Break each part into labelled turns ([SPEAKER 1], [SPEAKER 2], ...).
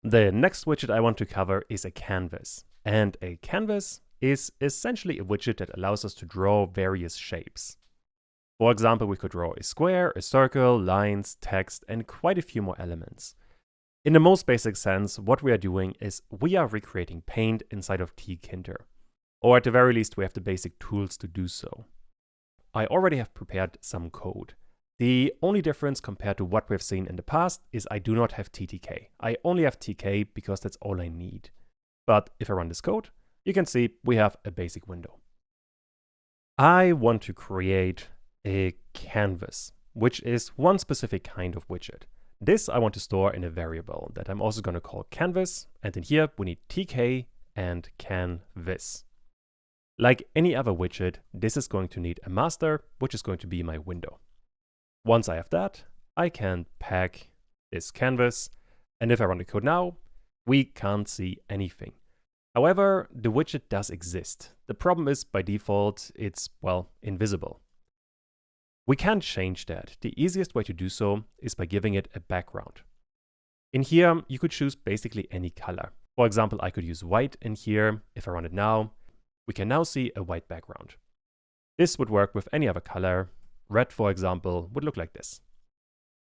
[SPEAKER 1] The next widget I want to cover is a canvas. And a canvas is essentially a widget that allows us to draw various shapes. For example, we could draw a square, a circle, lines, text, and quite a few more elements. In the most basic sense, what we are doing is we are recreating paint inside of tkinter. Or at the very least, we have the basic tools to do so. I already have prepared some code. The only difference compared to what we've seen in the past is I do not have TTK. I only have TK because that's all I need. But if I run this code, you can see we have a basic window. I want to create a canvas, which is one specific kind of widget. This I want to store in a variable that I'm also going to call canvas, and in here we need tk and canvas. Like any other widget, this is going to need a master, which is going to be my window. Once I have that, I can pack this canvas, and if I run the code now, we can't see anything. However, the widget does exist. The problem is, by default, it's, well, invisible. We can change that. The easiest way to do so is by giving it a background. In here, you could choose basically any color. For example, I could use white in here. If I run it now, we can now see a white background. This would work with any other color. Red, for example, would look like this.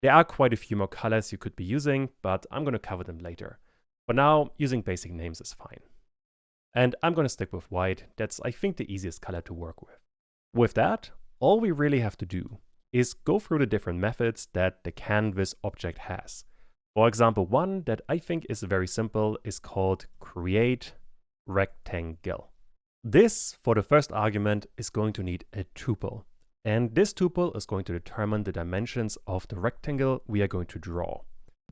[SPEAKER 1] There are quite a few more colors you could be using, but I'm going to cover them later. For now, using basic names is fine. And I'm going to stick with white. That's, I think, the easiest color to work with. With that, all we really have to do is go through the different methods that the canvas object has. For example, one that I think is very simple is called createRectangle. This, for the first argument, is going to need a tuple. And this tuple is going to determine the dimensions of the rectangle we are going to draw.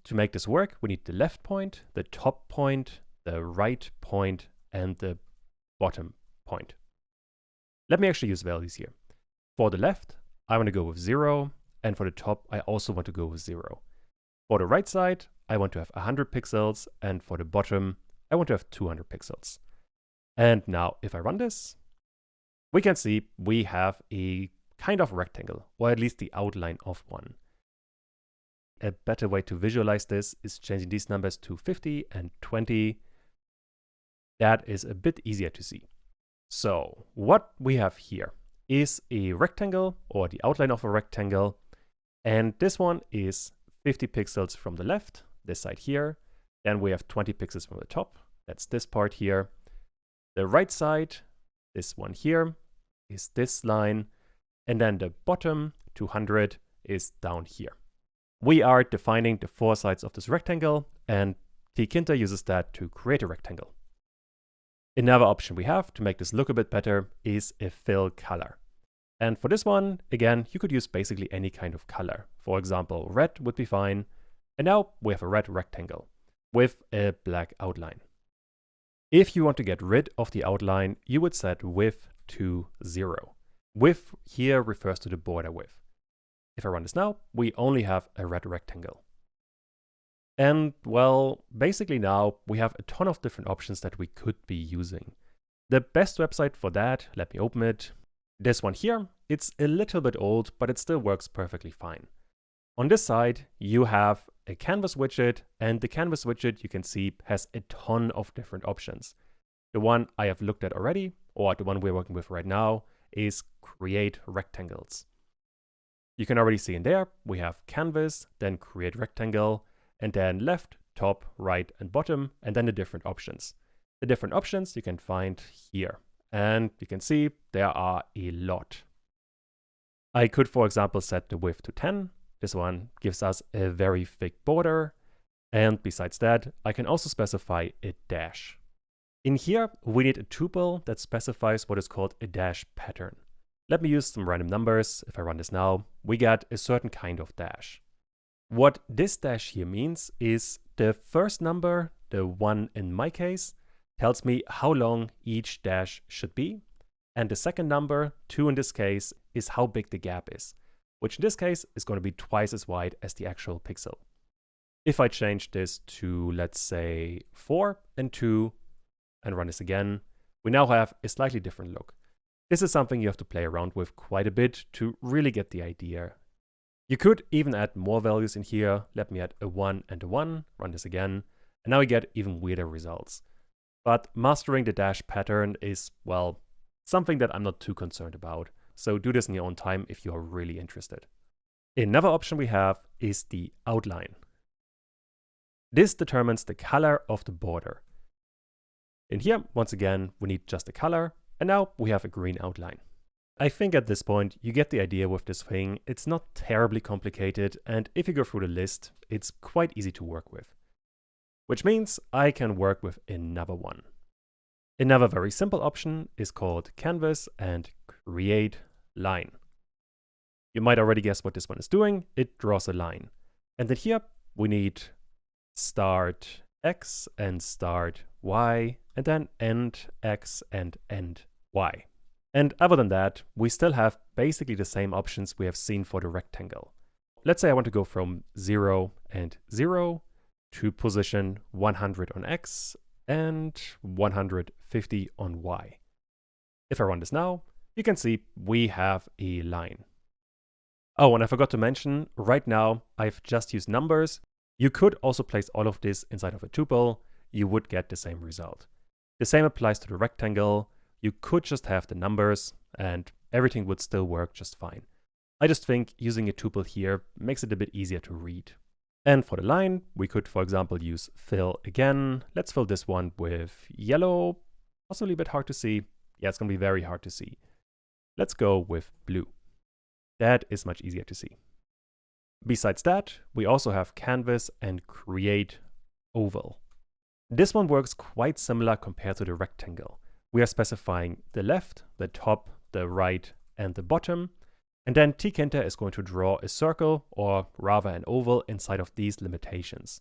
[SPEAKER 1] To make this work, we need the left point, the top point, the right point, and the bottom point. Let me actually use values here. For the left, I want to go with 0, and for the top, I also want to go with 0. For the right side, I want to have 100 pixels, and for the bottom, I want to have 200 pixels. And now, if I run this, we can see we have a kind of rectangle, or at least the outline of one. A better way to visualize this is changing these numbers to 50 and 20. That is a bit easier to see. So what we have here is a rectangle, or the outline of a rectangle, and this one is 50 pixels from the left, this side here. Then we have 20 pixels from the top, that's this part here. The right side, this one here, is this line, and then the bottom, 200, is down here. We are defining the 4 sides of this rectangle, and tkinter uses that to create a rectangle. Another option we have to make this look a bit better is a fill color. And for this one, again, you could use basically any kind of color. For example, red would be fine. And now we have a red rectangle with a black outline. If you want to get rid of the outline, you would set width to 0. Width here refers to the border width. If I run this now, we only have a red rectangle. And well, basically now we have a ton of different options that we could be using. The best website for that, let me open it. This one here, it's a little bit old, but it still works perfectly fine. On this side, you have a canvas widget, and the canvas widget you can see has a ton of different options. The one I have looked at already, or the one we're working with right now, is create rectangles. You can already see in there, we have canvas, then create rectangle, and then left, top, right, and bottom, and then the different options. The different options you can find here. And you can see there are a lot. I could, for example, set the width to 10. This one gives us a very thick border. And besides that, I can also specify a dash. In here, we need a tuple that specifies what is called a dash pattern. Let me use some random numbers. If I run this now, we get a certain kind of dash. What this dash here means is the first number, the 1 in my case, tells me how long each dash should be. And the second number, 2 in this case, is how big the gap is, which in this case is going to be twice as wide as the actual pixel. If I change this to, let's say, 4 and 2, and run this again, we now have a slightly different look. This is something you have to play around with quite a bit to really get the idea. You could even add more values in here. Let me add a 1 and a 1, run this again, And now we get even weirder results. But mastering the dash pattern is, well, something that I'm not too concerned about. So do this in your own time if you are really interested. Another option we have is the outline. This determines the color of the border. In here, once again, we need just a color, and now we have a green outline. I think at this point, you get the idea with this thing. It's not terribly complicated, and if you go through the list, it's quite easy to work with. Which means I can work with another one. Another very simple option is called Canvas and Create Line. You might already guess what this one is doing. It draws a line. And then here we need start X and start Y, and then end X and end Y. And other than that, we still have basically the same options we have seen for the rectangle. Let's say I want to go from 0 and 0 to position 100 on X and 150 on Y. If I run this now, you can see we have a line. Oh, and I forgot to mention, right now I've just used numbers. You could also place all of this inside of a tuple. You would get the same result. The same applies to the rectangle. You could just have the numbers and everything would still work just fine. I just think using a tuple here makes it a bit easier to read. And for the line, we could, for example, use fill again. Let's fill this one with yellow, possibly a bit hard to see. Yeah, it's going to be very hard to see. Let's go with blue. That is much easier to see. Besides that, we also have Canvas and Create Oval. This one works quite similar compared to the rectangle. We are specifying the left, the top, the right, and the bottom. And then tkinter is going to draw a circle, or rather an oval, inside of these limitations.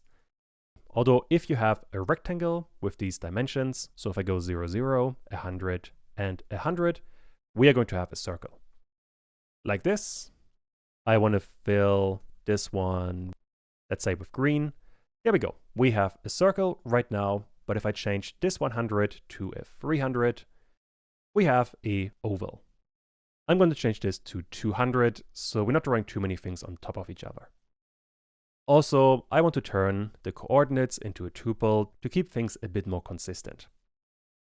[SPEAKER 1] Although if you have a rectangle with these dimensions, so if I go 0, 0, 100, and 100, we are going to have a circle. Like this. I want to fill this one, let's say with green. There we go. We have a circle right now, but if I change this 100 to a 300, we have a oval. I'm going to change this to 200, so we're not drawing too many things on top of each other. Also, I want to turn the coordinates into a tuple to keep things a bit more consistent.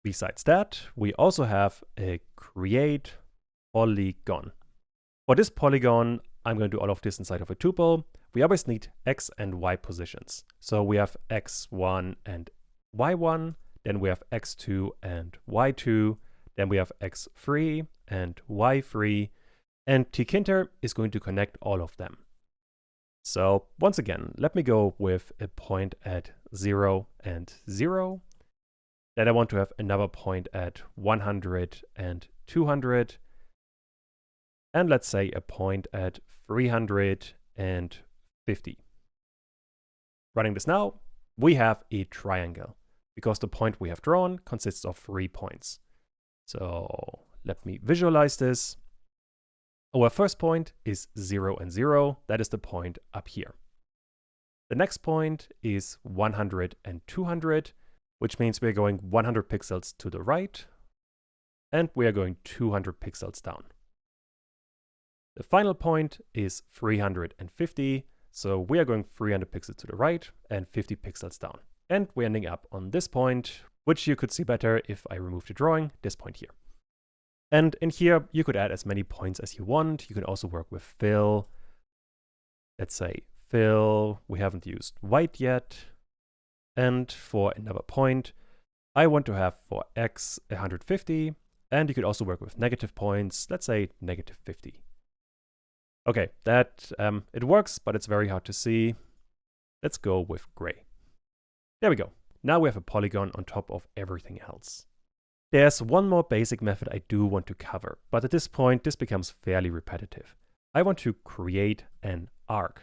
[SPEAKER 1] Besides that, we also have a create polygon. For this polygon, I'm going to do all of this inside of a tuple. We always need X and Y positions. So we have X1 and Y1, then we have X2 and Y2, then we have X3 and Y3, and tkinter is going to connect all of them. So once again, let me go with a point at 0 and 0. Then I want to have another point at 100 and 200. And let's say a point at 350. Running this now, we have a triangle because the point we have drawn consists of 3 points. So let me visualize this. Our first point is 0 and 0. That is the point up here. The next point is 100 and 200, which means we're going 100 pixels to the right, and we are going 200 pixels down. The final point is 350, so we are going 300 pixels to the right and 50 pixels down. And we're ending up on this point, which you could see better if I remove the drawing, this point here. And in here, you could add as many points as you want. You can also work with fill. Let's say fill, we haven't used white yet. And for another point, I want to have for X 150, and you could also work with negative points, let's say negative 50. Okay, that it works, but it's very hard to see. Let's go with gray. There we go. Now we have a polygon on top of everything else. There's one more basic method I do want to cover, but at this point, this becomes fairly repetitive. I want to create an arc.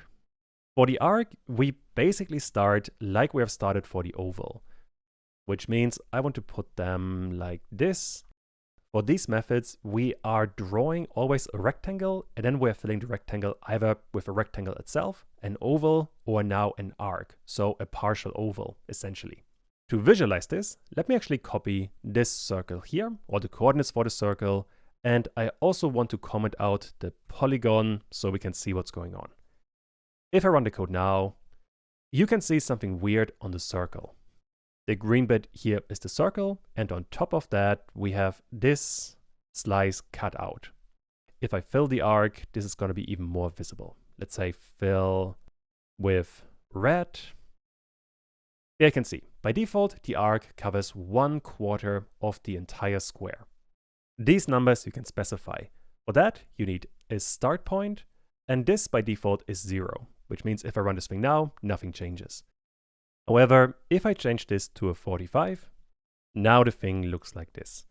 [SPEAKER 1] For the arc, we basically start like we have started for the oval, which means I want to put them like this. For these methods, we are drawing always a rectangle, and then we're filling the rectangle either with a rectangle itself, an oval, or now an arc, so a partial oval, essentially. To visualize this, let me actually copy this circle here, or the coordinates for the circle, and I also want to comment out the polygon so we can see what's going on. If I run the code now, you can see something weird on the circle. The green bit here is the circle, and on top of that, we have this slice cut out. If I fill the arc, this is going to be even more visible. Let's say fill with red. There you can see, by default, the arc covers 1/4 of the entire square. These numbers you can specify. For that, you need a start point, and this by default is 0, which means if I run this thing now, nothing changes. However, if I change this to a 45, now the thing looks like this.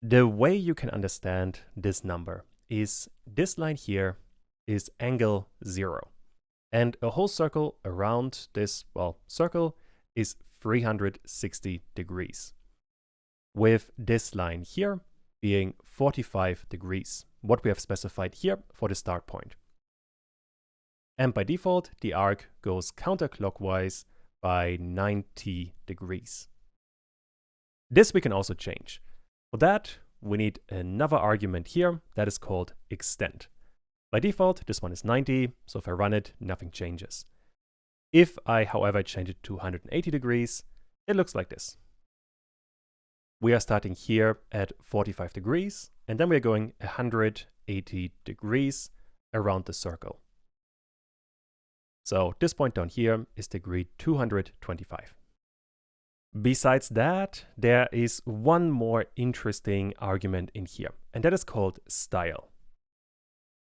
[SPEAKER 1] The way you can understand this number is this line here is angle 0. And a whole circle around this, circle is 360 degrees. With this line here being 45 degrees, what we have specified here for the start point. And by default, the arc goes counterclockwise by 90 degrees. This we can also change. For that, we need another argument here that is called extend. By default, this one is 90, so if I run it, nothing changes. If I, however, change it to 180 degrees, it looks like this. We are starting here at 45 degrees, and then we're going 180 degrees around the circle. So this point down here is degree 225. Besides that, there is one more interesting argument in here, and that is called style.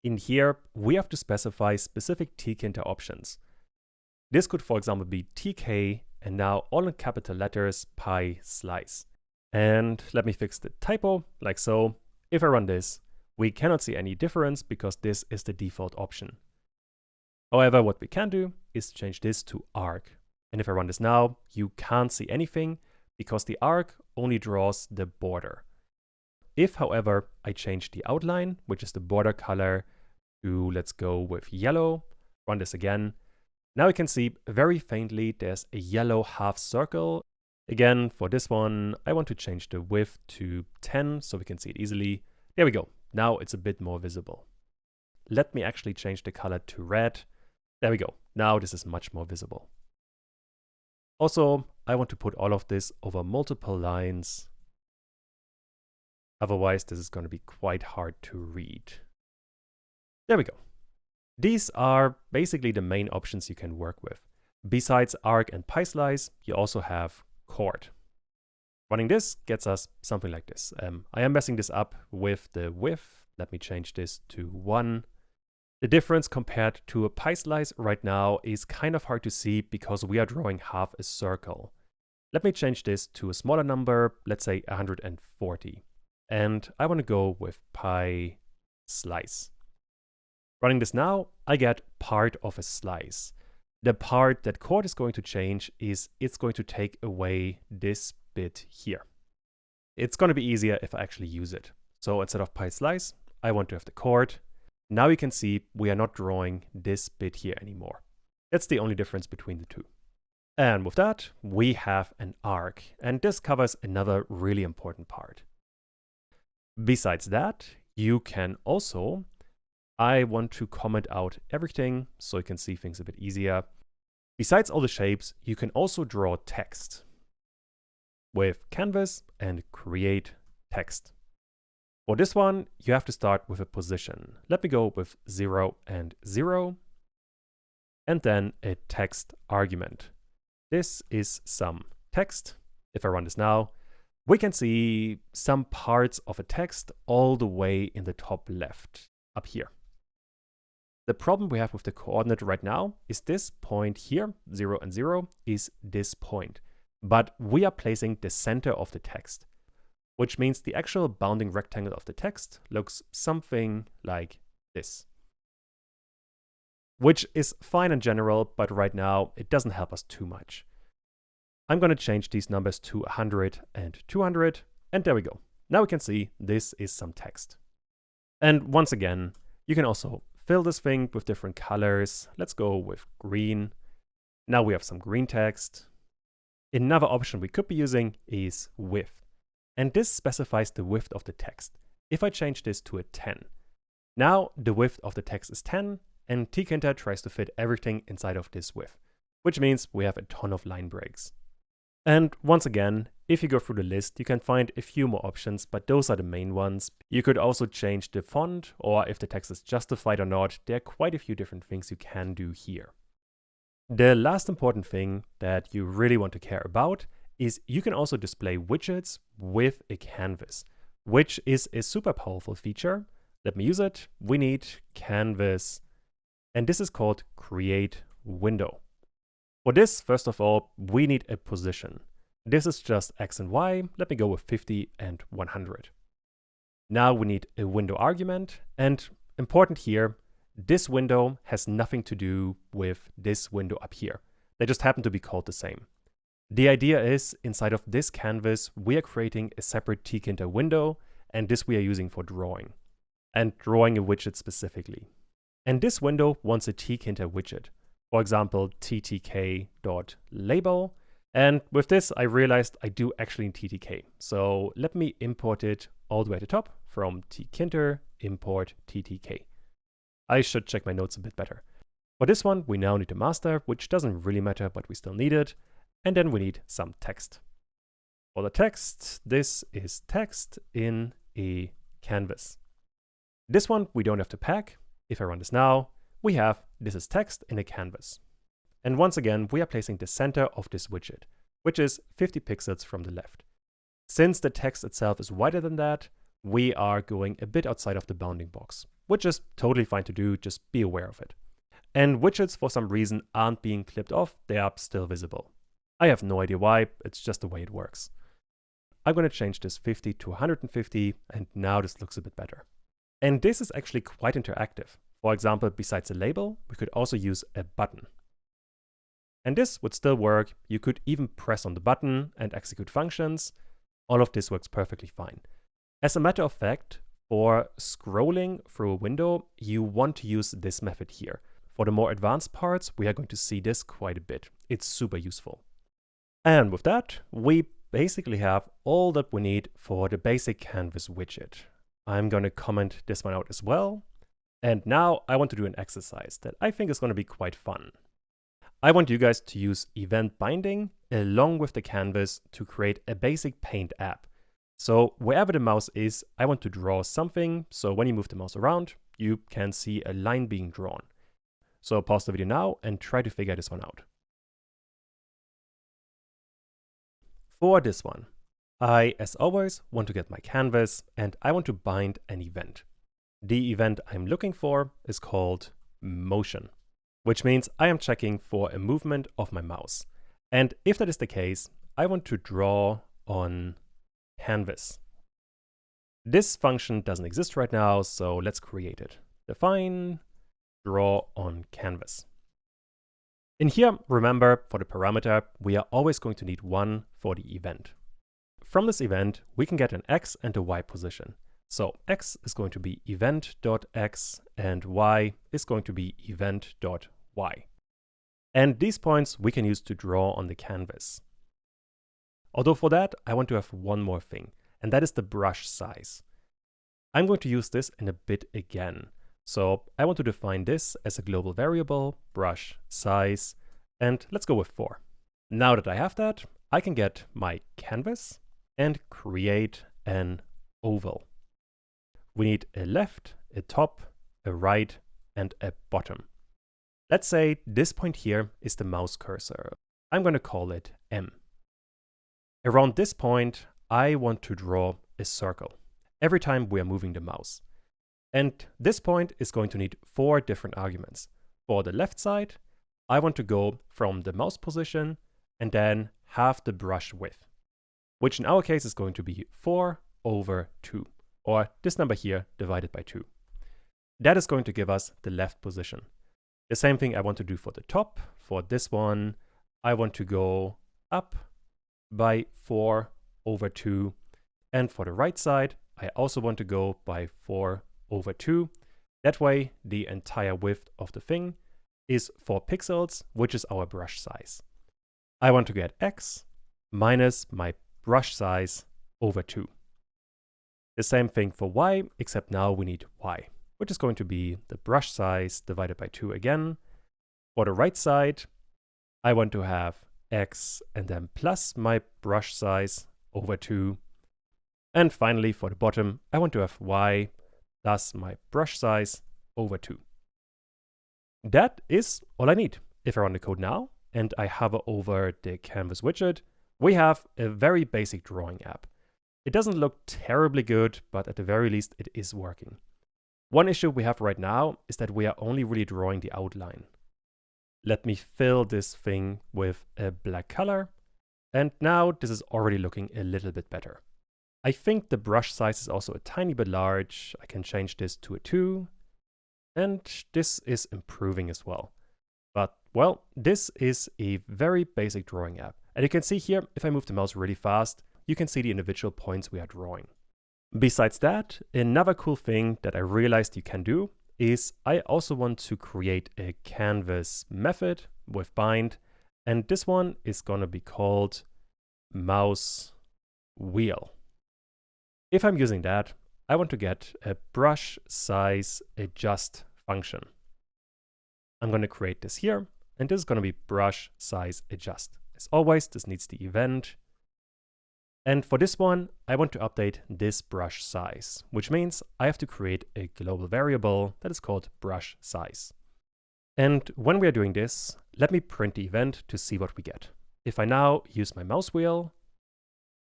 [SPEAKER 1] In here, we have to specify specific tkinter options. This could, for example, be tk, and now all in capital letters, pi slice. And let me fix the typo, like so. If I run this, we cannot see any difference because this is the default option. However, what we can do is change this to arc. And if I run this now, you can't see anything because the arc only draws the border. If, however, I change the outline, which is the border color, to, let's go with yellow, run this again. Now you can see very faintly there's a yellow half circle. Again, for this one, I want to change the width to 10 so we can see it easily. There we go. Now it's a bit more visible. Let me actually change the color to red. There we go. Now this is much more visible. Also, I want to put all of this over multiple lines. Otherwise, this is going to be quite hard to read. There we go. These are basically the main options you can work with. Besides arc and pi slice, you also have chord. Running this gets us something like this. I am messing this up with the width. Let me change this to 1. The difference compared to a pi slice right now is kind of hard to see because we are drawing half a circle. Let me change this to a smaller number, let's say 140. And I want to go with pi slice. Running this now, I get part of a slice. The part that chord is going to change is it's going to take away this bit here. It's going to be easier if I actually use it. So instead of pi slice, I want to have the chord. Now you can see we are not drawing this bit here anymore. That's the only difference between the two. And with that, we have an arc, and this covers another really important part. Besides that, you can also, I want to comment out everything so you can see things a bit easier. Besides all the shapes, you can also draw text with canvas and create text. For this one, you have to start with a position. Let me go with 0 and 0, and then a text argument. This is some text. If I run this now, we can see some parts of a text all the way in the top left, up here. The problem we have with the coordinate right now is this point here, 0 and 0, is this point. But we are placing the center of the text, which means the actual bounding rectangle of the text looks something like this. Which is fine in general, but right now it doesn't help us too much. I'm going to change these numbers to 100 and 200, and there we go. Now we can see this is some text. And once again, you can also fill this thing with different colors. Let's go with green. Now we have some green text. Another option we could be using is width. And this specifies the width of the text. If I change this to a 10, now the width of the text is 10, and tkinter tries to fit everything inside of this width, which means we have a ton of line breaks. And once again, if you go through the list, you can find a few more options, but those are the main ones. You could also change the font, or if the text is justified or not. There are quite a few different things you can do here. The last important thing that you really want to care about is you can also display widgets with a canvas, which is a super powerful feature. Let me use it. We need canvas, and this is called create window. For this, first of all, we need a position. This is just X and Y. Let me go with 50 and 100. Now we need a window argument, and important here, this window has nothing to do with this window up here. They just happen to be called the same. The idea is, inside of this canvas, we are creating a separate tkinter window, and this we are using for drawing, and drawing a widget specifically. And this window wants a tkinter widget. For example, ttk.label. And with this, I realized I do actually need ttk. So let me import it all the way at the top from tkinter import ttk. I should check my notes a bit better. For this one, we now need a master, which doesn't really matter, but we still need it. And then we need some text. For the text, this is text in a canvas. This one we don't have to pack. If I run this now, we have this is text in a canvas. And once again, we are placing the center of this widget, which is 50 pixels from the left. Since the text itself is wider than that, we are going a bit outside of the bounding box, which is totally fine to do, just be aware of it. And widgets, for some reason, aren't being clipped off, they are still visible. I have no idea why, it's just the way it works. I'm going to change this 50 to 150, and now this looks a bit better. And this is actually quite interactive. For example, besides a label, we could also use a button. And this would still work. You could even press on the button and execute functions. All of this works perfectly fine. As a matter of fact, for scrolling through a window, you want to use this method here. For the more advanced parts, we are going to see this quite a bit. It's super useful. And with that, we basically have all that we need for the basic canvas widget. I'm going to comment this one out as well. And now I want to do an exercise that I think is going to be quite fun. I want you guys to use event binding along with the canvas to create a basic Paint app. So wherever the mouse is, I want to draw something. So when you move the mouse around, you can see a line being drawn. So pause the video now and try to figure this one out. For this one, I, as always, want to get my canvas and I want to bind an event. The event I'm looking for is called motion, which means I am checking for a movement of my mouse. And if that is the case, I want to draw on canvas. This function doesn't exist right now, so let's create it. Define draw on canvas. In here, remember, for the parameter, we are always going to need 1 for the event. From this event, we can get an X and a Y position. So X is going to be event.x and Y is going to be event.y. And these points we can use to draw on the canvas. Although for that, I want to have one more thing, and that is the brush size. I'm going to use this in a bit again. So I want to define this as a global variable, brush size, and let's go with 4. Now that I have that, I can get my canvas and create an oval. We need a left, a top, a right, and a bottom. Let's say this point here is the mouse cursor. I'm going to call it M. Around this point, I want to draw a circle every time we are moving the mouse. And this point is going to need 4 different arguments. For the left side, I want to go from the mouse position and then half the brush width, which in our case is going to be 4/2, or this number here divided by 2. That is going to give us the left position. The same thing I want to do for the top. For this one, I want to go up by 4/2. And for the right side, I also want to go by 4/2. That way, the entire width of the thing is 4 pixels, which is our brush size. I want to get X minus my brush size over 2. The same thing for Y, except now we need Y, which is going to be the brush size divided by 2 again. For the right side, I want to have x and then plus my brush size over 2. And finally, for the bottom, I want to have y plus my brush size over 2. That is all I need. If I run the code now and I hover over the canvas widget, we have a very basic drawing app. It doesn't look terribly good, but at the very least it is working. One issue we have right now is that we are only really drawing the outline. Let me fill this thing with a black color, and now this is already looking a little bit better. I think the brush size is also a tiny bit large. I can change this to a 2, and this is improving as well. But, well, this is a very basic drawing app. And you can see here, if I move the mouse really fast, you can see the individual points we are drawing. Besides that, another cool thing that I realized you can do is I also want to create a canvas method with bind, and this one is going to be called mouse wheel. If I'm using that, I want to get a brush size adjust function. I'm going to create this here, and this is going to be brush size adjust. As always, this needs the event. And for this one, I want to update this brush size, which means I have to create a global variable that is called brush size. And when we are doing this, let me print the event to see what we get. If I now use my mouse wheel,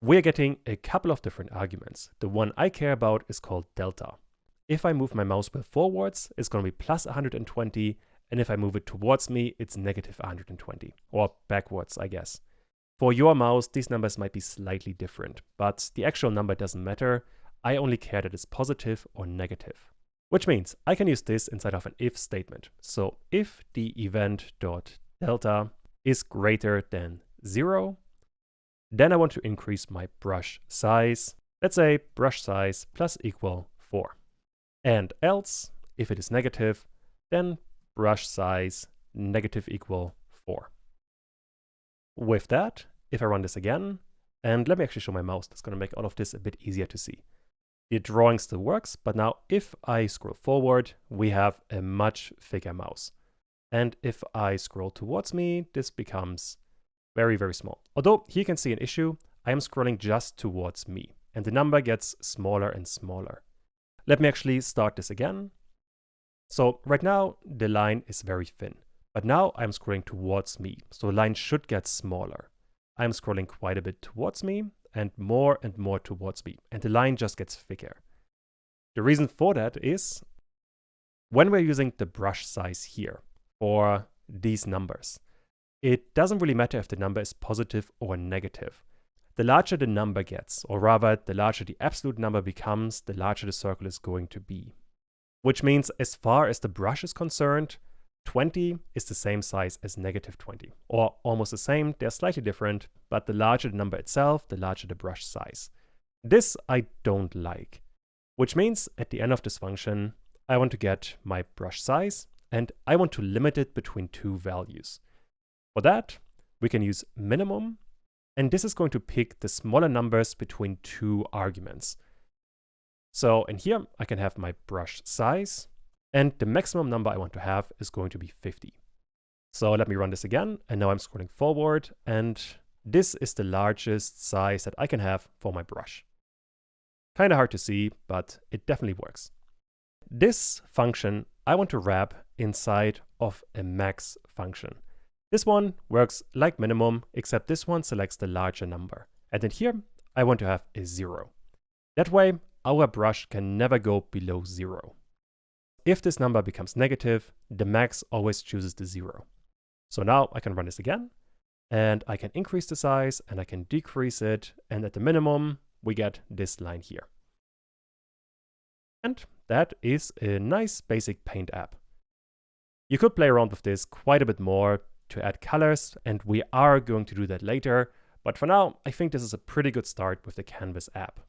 [SPEAKER 1] we are getting a couple of different arguments. The one I care about is called delta. If I move my mouse wheel forwards, it's going to be plus 120, and if I move it towards me, it's negative 120, or backwards, I guess. For your mouse, these numbers might be slightly different, but the actual number doesn't matter. I only care that it's positive or negative, which means I can use this inside of an if statement. So if the event.delta is greater than 0, then I want to increase my brush size. Let's say brush size plus equal 4. And else, if it is negative, then brush size negative equal 4. With that, if I run this again, and let me actually show my mouse, that's going to make all of this a bit easier to see. The drawing still works, but now if I scroll forward, we have a much thicker mouse. And if I scroll towards me, this becomes very, very small. Although here you can see an issue, I am scrolling just towards me, and the number gets smaller and smaller. Let me actually start this again. So right now, the line is very thin. But now I'm scrolling towards me, so the line should get smaller. I'm scrolling quite a bit towards me and more towards me, and the line just gets thicker. The reason for that is when we're using the brush size here for these numbers, it doesn't really matter if the number is positive or negative. The larger the number gets, or rather the larger the absolute number becomes, the larger the circle is going to be. Which means as far as the brush is concerned, 20 is the same size as negative 20, or almost the same. They're slightly different, but the larger the number itself, the larger the brush size. This I don't like, which means at the end of this function, I want to get my brush size, and I want to limit it between two values. For that, we can use minimum, and this is going to pick the smaller numbers between two arguments. So in here, I can have my brush size, and the maximum number I want to have is going to be 50. So let me run this again, and now I'm scrolling forward, and this is the largest size that I can have for my brush. Kind of hard to see, but it definitely works. This function I want to wrap inside of a max function. This one works like minimum, except this one selects the larger number. And then here, I want to have a 0. That way, our brush can never go below 0. If this number becomes negative, the max always chooses the 0. So now I can run this again, and I can increase the size, and I can decrease it, and at the minimum, we get this line here. And that is a nice basic paint app. You could play around with this quite a bit more to add colors, and we are going to do that later, but for now, I think this is a pretty good start with the Canvas app.